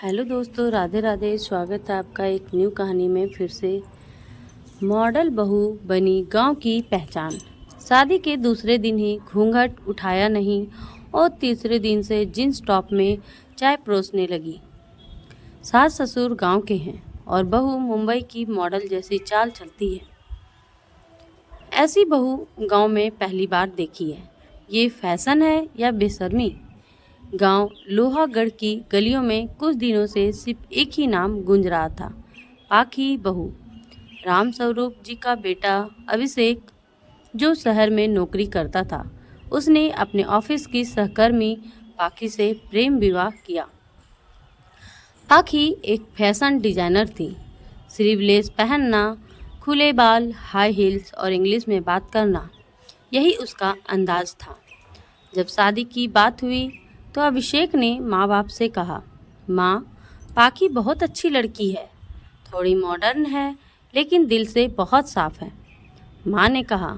Hello दोस्तों, राधे राधे। स्वागत है आपका एक न्यू कहानी में फिर से। मॉडल बहू बनी गांव की पहचान। शादी के दूसरे दिन ही घूंघट उठाया नहीं और तीसरे दिन से जींस टॉप में चाय परोसने लगी। सास ससुर गांव के हैं और बहू मुंबई की मॉडल जैसी चाल चलती है। ऐसी बहू गांव में पहली बार देखी है। ये फैशन है या बेशर्मी? गांव लोहागढ़ की गलियों में कुछ दिनों से सिर्फ एक ही नाम गूंज रहा था, पाखी बहू। राम स्वरूप जी का बेटा अभिषेक, जो शहर में नौकरी करता था, उसने अपने ऑफिस की सहकर्मी पाखी से प्रेम विवाह किया। पाखी एक फैशन डिजाइनर थी। स्लीवलेस पहनना, खुले बाल, हाई हील्स और इंग्लिश में बात करना, यही उसका अंदाज था। जब शादी की बात हुई तो अभिषेक ने माँ बाप से कहा, माँ, पाखी बहुत अच्छी लड़की है, थोड़ी मॉडर्न है लेकिन दिल से बहुत साफ है। माँ ने कहा,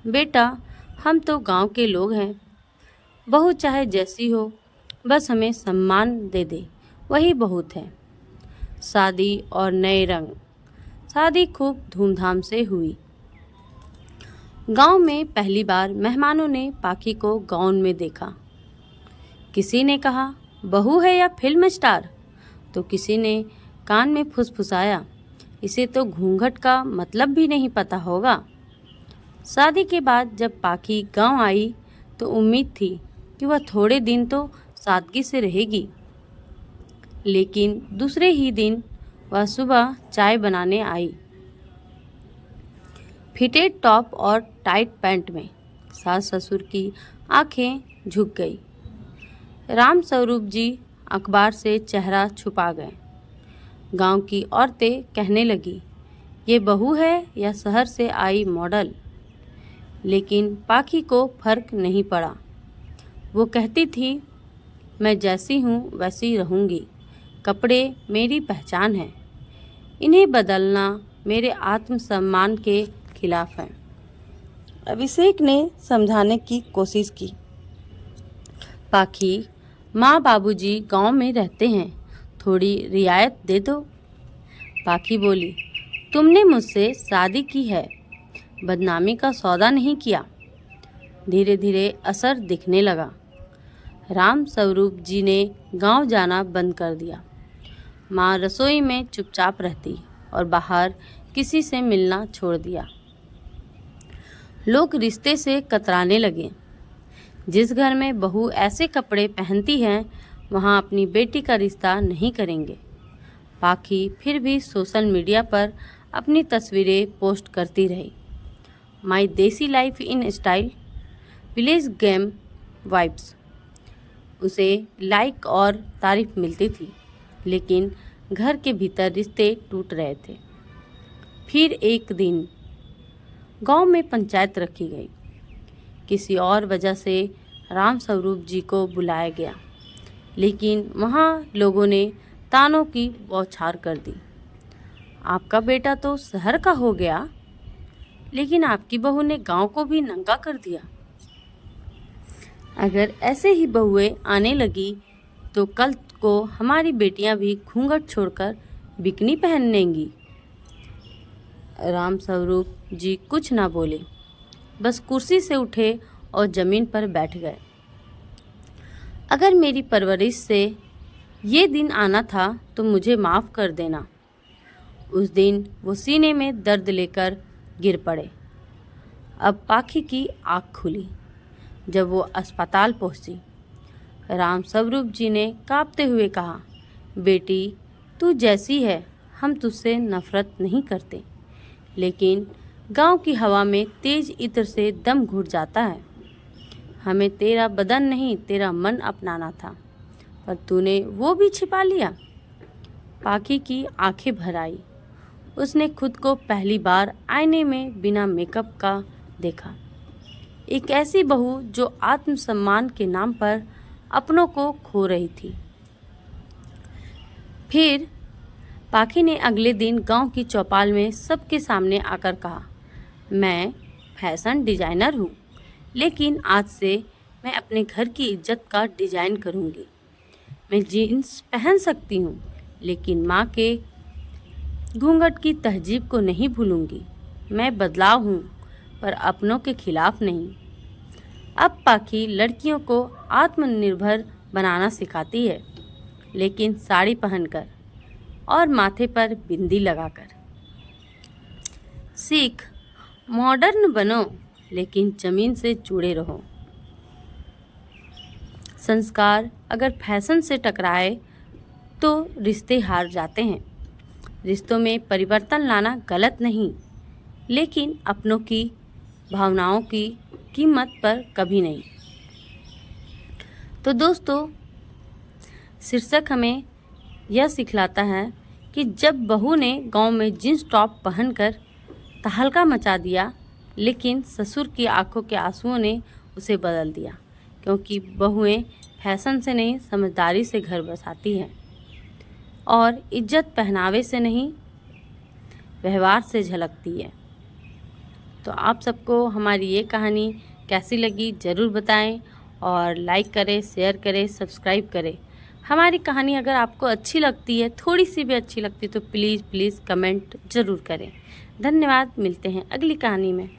बेटा, हम तो गांव के लोग हैं, बहू चाहे जैसी हो, बस हमें सम्मान दे दे, वही बहुत है। शादी और नए रंग। शादी खूब धूमधाम से हुई। गांव में पहली बार मेहमानों ने पाखी को गाउन में देखा। किसी ने कहा, बहू है या फिल्म स्टार? तो किसी ने कान में फुसफुसाया, इसे तो घूंघट का मतलब भी नहीं पता होगा। शादी के बाद जब पाखी गांव आई तो उम्मीद थी कि वह थोड़े दिन तो सादगी से रहेगी, लेकिन दूसरे ही दिन वह सुबह चाय बनाने आई, फिटेड टॉप और टाइट पैंट में। सास ससुर की आंखें झुक गई। राम स्वरूप जी अखबार से चेहरा छुपा गए। गांव की औरतें कहने लगी, ये बहू है या शहर से आई मॉडल? लेकिन पाखी को फर्क नहीं पड़ा। वो कहती थी, मैं जैसी हूँ वैसी रहूँगी, कपड़े मेरी पहचान है, इन्हें बदलना मेरे आत्मसम्मान के खिलाफ है। अभिषेक ने समझाने की कोशिश की, पाखी, माँ बाबूजी गांव में रहते हैं, थोड़ी रियायत दे दो। पाखी बोली, तुमने मुझसे शादी की है, बदनामी का सौदा नहीं किया। धीरे धीरे असर दिखने लगा। राम स्वरूप जी ने गांव जाना बंद कर दिया। माँ रसोई में चुपचाप रहती और बाहर किसी से मिलना छोड़ दिया। लोग रिश्ते से कतराने लगे। जिस घर में बहू ऐसे कपड़े पहनती है, वहाँ अपनी बेटी का रिश्ता नहीं करेंगे। पाखी फिर भी सोशल मीडिया पर अपनी तस्वीरें पोस्ट करती रही। माई देसी life in style, village game vibes. उसे लाइक और तारीफ मिलती थी, लेकिन घर के भीतर रिश्ते टूट रहे थे। फिर एक दिन गांव में पंचायत रखी गई। किसी और वजह से राम स्वरूप जी को बुलाया गया, लेकिन वहाँ लोगों ने तानों की बौछार कर दी। आपका बेटा तो शहर का हो गया, लेकिन आपकी बहू ने गांव को भी नंगा कर दिया। अगर ऐसे ही बहुएं आने लगी तो कल को हमारी बेटियां भी घूंघट छोड़कर बिकनी पहनेंगी। राम स्वरूप जी कुछ ना बोले, बस कुर्सी से उठे और जमीन पर बैठ गए। अगर मेरी परवरिश से ये दिन आना था तो मुझे माफ़ कर देना। उस दिन वो सीने में दर्द लेकर गिर पड़े। अब पाखी की आँख खुली जब वो अस्पताल पहुंची। राम स्वरूप जी ने कांपते हुए कहा, बेटी, तू जैसी है, हम तुझसे नफरत नहीं करते, लेकिन गांव की हवा में तेज इत्र से दम घुट जाता है। हमें तेरा बदन नहीं, तेरा मन अपनाना था, पर तूने वो भी छिपा लिया। पाखी की आंखें भर आई। उसने खुद को पहली बार आईने में बिना मेकअप का देखा। एक ऐसी बहू जो आत्मसम्मान के नाम पर अपनों को खो रही थी। फिर पाखी ने अगले दिन गांव की चौपाल में सबके सामने आकर कहा, मैं फैशन डिजाइनर हूँ, लेकिन आज से मैं अपने घर की इज्जत का डिजाइन करूँगी। मैं जीन्स पहन सकती हूँ, लेकिन माँ के घूंघट की तहजीब को नहीं भूलूंगी। मैं बदलाव हूँ, पर अपनों के खिलाफ नहीं। अब पाखी लड़कियों को आत्मनिर्भर बनाना सिखाती है, लेकिन साड़ी पहनकर और माथे पर बिंदी लगाकर। सीख, मॉडर्न बनो, लेकिन जमीन से जुड़े रहो। संस्कार अगर फैशन से टकराए तो रिश्ते हार जाते हैं। रिश्तों में परिवर्तन लाना गलत नहीं, लेकिन अपनों की भावनाओं की कीमत पर कभी नहीं। तो दोस्तों, शीर्षक हमें यह सिखलाता है कि जब बहू ने गांव में जींस टॉप पहनकर तहलका मचा दिया, लेकिन ससुर की आंखों के आंसुओं ने उसे बदल दिया, क्योंकि बहुएं फैशन से नहीं समझदारी से घर बसाती हैं, और इज्जत पहनावे से नहीं व्यवहार से झलकती है। तो आप सबको हमारी ये कहानी कैसी लगी ज़रूर बताएं, और लाइक करें, शेयर करें, सब्सक्राइब करें। हमारी कहानी अगर आपको अच्छी लगती है, थोड़ी सी भी अच्छी लगती है, तो प्लीज़ कमेंट ज़रूर करें। धन्यवाद। मिलते हैं अगली कहानी में।